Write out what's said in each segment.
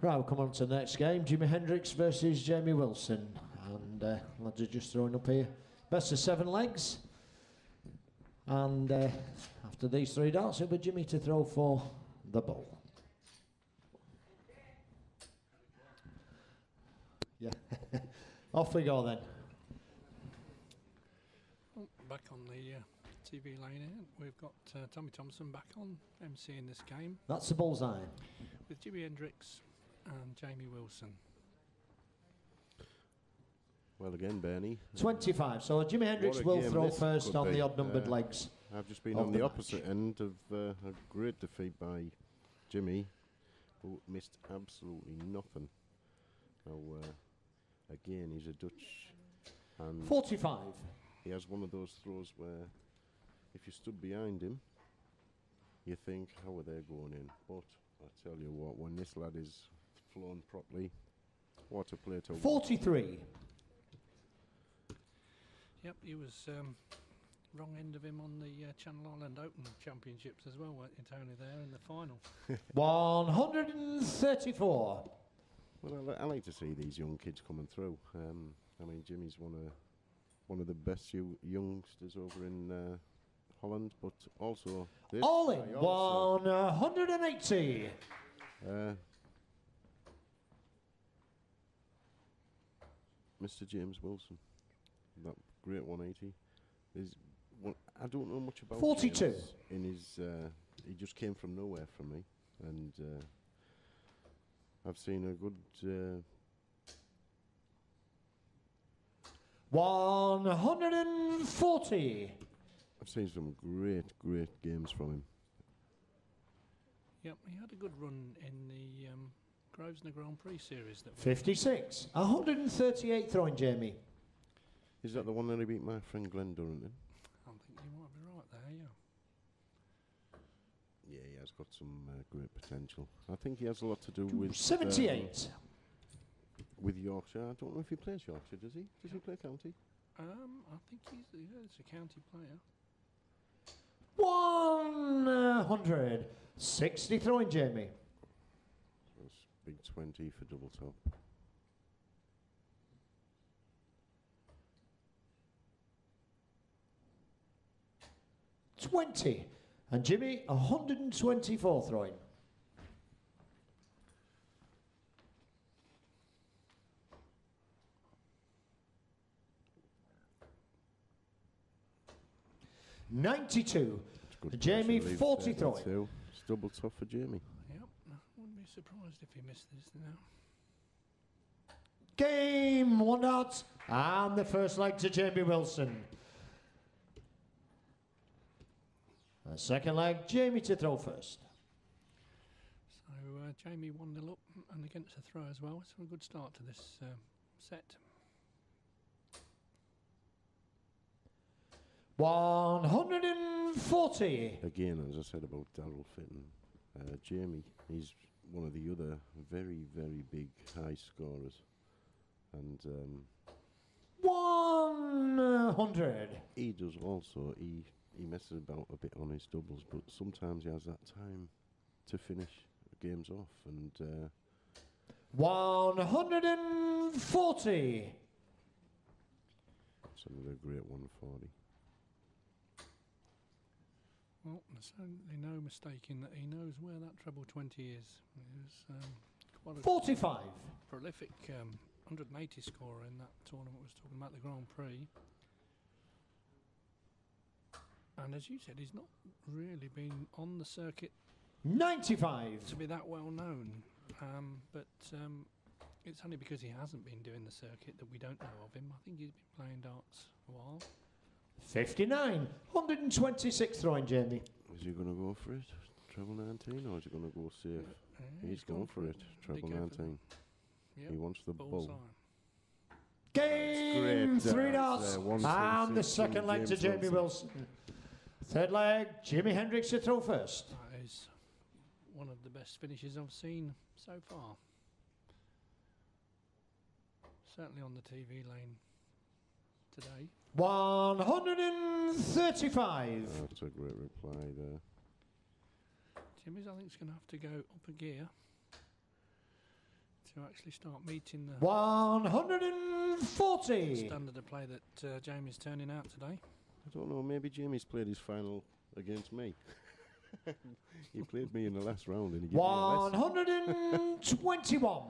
Right, we'll come on to the next game. Jimi Hendricks versus Jamie Wilson. And lads are just throwing up here. Best of 7 legs. And after these 3 darts, it'll be Jimmy to throw for the ball. Yeah. Off we go then. Well, back on the TV lane here, we've got Tommy Thompson back on emceeing this game. That's the bullseye. With Jimi Hendricks and Jamie Wilson. Well, again, Bernie. 25. So Jimi Hendricks will throw first on the odd-numbered legs. I've just been on the opposite end of a great defeat by Jimmy, who missed absolutely nothing. Now, again, he's a Dutch. And 45. He has one of those throws where if you stood behind him, you think, how are they going in? But I tell you what, when this lad is flown properly, what a play to 43. Yep, he was wrong end of him on the Channel Island Open Championships as well, weren't you, Tony, there in the final? 134. Well, I like to see these young kids coming through. I mean, Jimmy's one of the best youngsters over in Holland, but also this all in 180. Mr. James Wilson, that great 180. I don't know much about 42. James in his. He just came from nowhere for me, and I've seen a good. 140. I've seen some great games from him. Yep, he had a good run in the Grosvenor Grand Prix series. That 56. 138 throwing, Jamie. Is that the one that he beat my friend Glenn Durrington? I think you might be right there, yeah. Yeah, he has got some great potential. I think he has a lot to do with 78. With Yorkshire. I don't know if he plays Yorkshire, does he? Does he play county? I think he's a county player. 160 throwing, Jamie. That's big 20 for double top. $20. And Jimmy, 124 throwing. $92. Jamie, 40 throwing. It's double top for Jamie. Yep, I wouldn't be surprised if he missed this now. Game, 1 dart. And the first leg to Jamie Wilson. The second leg, Jamie to throw first. So Jamie 1-0 up and against a throw as well. It's a good start to this set. 140. Again, as I said about Darryl Fitton, Jamie, he's one of the other very big high scorers. And 100. he does also, he messes about a bit on his doubles, but sometimes he has that time to finish games off. And 140. That's another great 140. Well, there's certainly no mistaking that he knows where that treble 20 is. He was quite a 45. prolific 180 scorer in that tournament. Was talking about the Grand Prix. And as you said, he's not really been on the circuit 95. to be that well known. But it's only because he hasn't been doing the circuit that we don't know of him. I think he's been playing darts a while. 59. 126 throwing, Jamie. Is he going to go for it, treble 19, or is he going to go safe? He's going for it, treble 19. Yep. He wants the bull. Game, 3 darts. And the second leg to Jamie Wilson. Third leg, Jimi Hendricks to throw first. That is one of the best finishes I've seen so far. Certainly on the TV lane today. 135. That's a great reply there. Jimmy's, I think, is going to have to go up a gear. to actually start meeting the 140. standard of play that Jamie's turning out today. I don't know, maybe Jamie's played his final against me. He played me in the last round and he gave me a lesson. 121.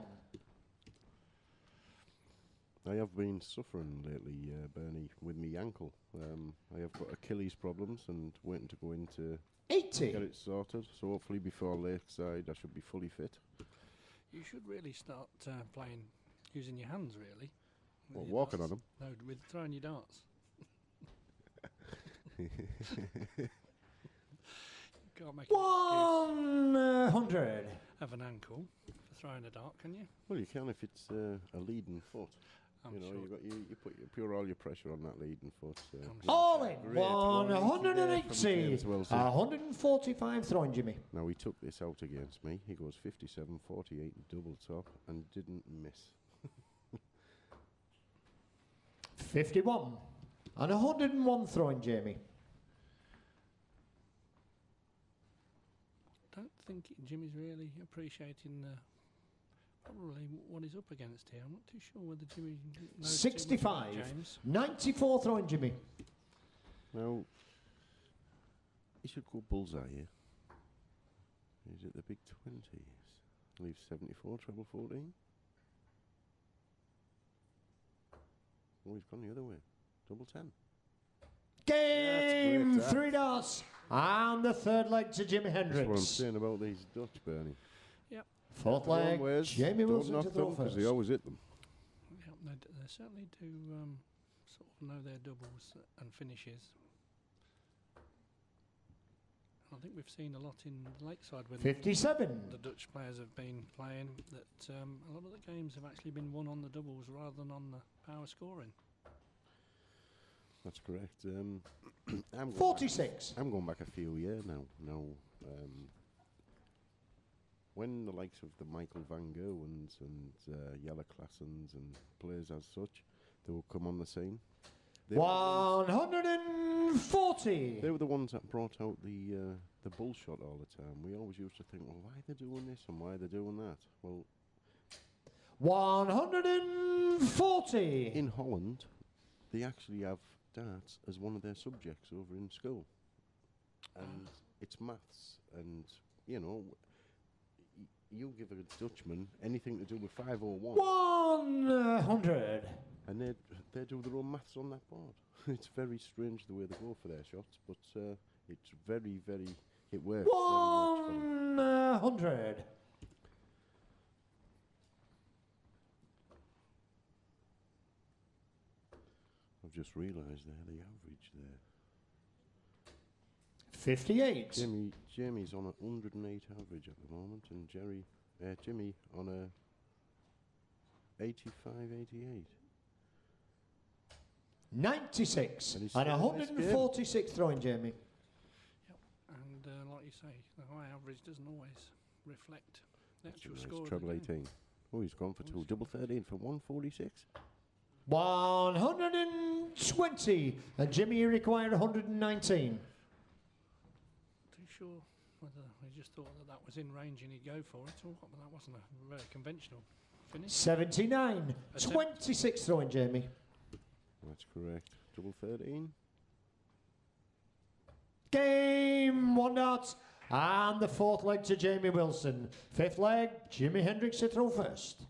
I have been suffering lately, Bernie, with my ankle. I have got Achilles problems and waiting to go in to 80. get it sorted. So hopefully before Lakeside I should be fully fit. You should really start playing using your hands, really. with What, your walking darts. on them? No, with throwing your darts. Can't make an excuse 100. of an ankle for throwing a dart, can you? Well, you can if it's a leading foot. I'm You know, sure. you put all your pressure on that leading foot. I'm All sure. in. Great. 180. James Wilson. 145 throwing, Jimmy. Now he took this out against me. He goes 57, 48 double top and didn't miss. 51. And 101 throwing, Jamie. Don't think Jimmy's really appreciating probably what he's up against here. I'm not too sure whether Jimmy knows too much about 65. James. 94 throwing, Jimmy. Now, he should go bullseye here. He's at the big 20s. Leaves 74, treble 14. Oh, he's gone the other way. Double 10. Game, That's great, 3 darts. And the third leg to Jimi That's what I'm Hendricks. saying about these Dutch, Bernie. Fourth Wrong leg, ways, Jamie don't Wilson to knock throw them 'cause first. they always hit them. Yeah, they certainly do sort of know their doubles and finishes. I think we've seen a lot in Lakeside when 57. the Dutch players have been playing that a lot of the games have actually been won on the doubles rather than on the power scoring. That's correct. I'm going 46. I'm going back a few years now. When the likes of the Michael Van Gerwens and Jelle Claessens and players as such, they will come on the scene. They were the ones- 140. They were the ones that brought out the bullshot all the time. We always used to think, well, why are they doing this and why are they doing that? Well, 140. in Holland, they actually have darts as one of their subjects over in school. And it's maths. And, you know, you give a Dutchman anything to do with 501, 100. and they do their own maths on that board. It's very strange the way they go for their shots, but it's very, very, it works very much for them. 100. I've just realised there, the average there. 58. Jamie's on a 108 average at the moment, and Jimmy on a 85, 88. 96. And he's And still in this 146 throwing, Jamie. And like you say, the high average doesn't always reflect the That's a actual nice score. of the treble game. 18. Oh, he's gone for Oh, two. he's Double gone 13 for 146. 120. And Jimmy, you require 119. Too sure whether he just thought that was in range and he'd go for it, or what, but that wasn't a very conventional finish. 79. Attempt. 26 throwing, Jamie. That's correct. Double 13. Game, 1 darts. And the fourth leg to Jamie Wilson. Fifth leg, Jimi Hendricks to throw first.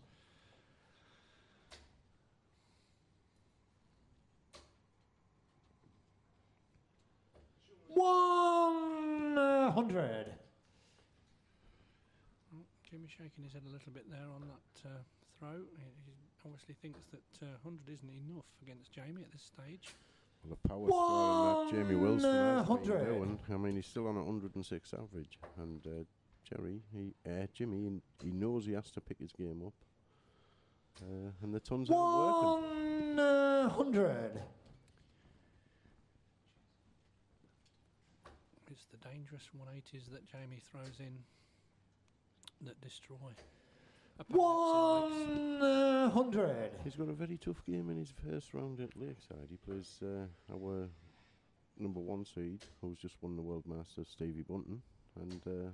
$100. Jimmy shaking his head a little bit there on that throw. He obviously thinks that 100 isn't enough against Jamie at this stage. Well, the power score on that Jamie Wilson has been 100. doing. I mean, he's still on a 106 average. And Jimmy, he knows he has to pick his game up. And the tons aren't working. 100. It's the dangerous 180s that Jamie throws in that destroy. opponents in legs. 100. He's got a very tough game in his first round at Lakeside. He plays our number 1 seed, who's just won the World Masters, Stevie Bunton. And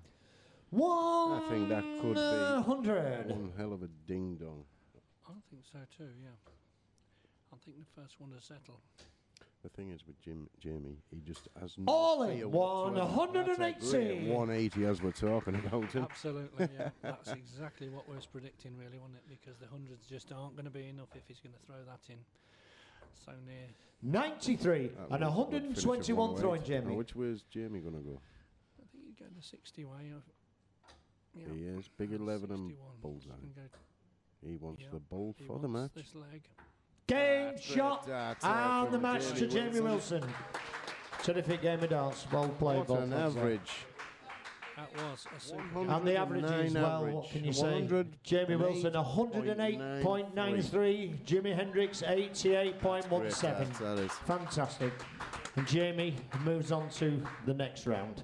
100. I think that could be one hell of a ding dong. I think so too, yeah. I think the first one to settle. The thing is with Jamie, he just has no All fear in, whatsoever. 180. That's a great 180 as we're talking about him. Absolutely, yeah. That's exactly what we was predicting, really, wasn't it? Because the hundreds just aren't going to be enough if he's going to throw that in so near. 93 and 121 throwing, Jamie. Now, which way is Jamie going to go? I think he'd go the 60 way. Yeah. He is. Big 11 and 61. bullseye. He wants Yep. the bull He for the wants match. this leg. Game That's shot great darts and the from match to Jamie Wilson. Terrific game of darts. Well played, What both an lads there. average. That was a super. 100. And the average is, well, what can you say? Jamie Wilson 108.93, Jimi Hendricks 88.17. That is. Fantastic. And Jamie moves on to the next round.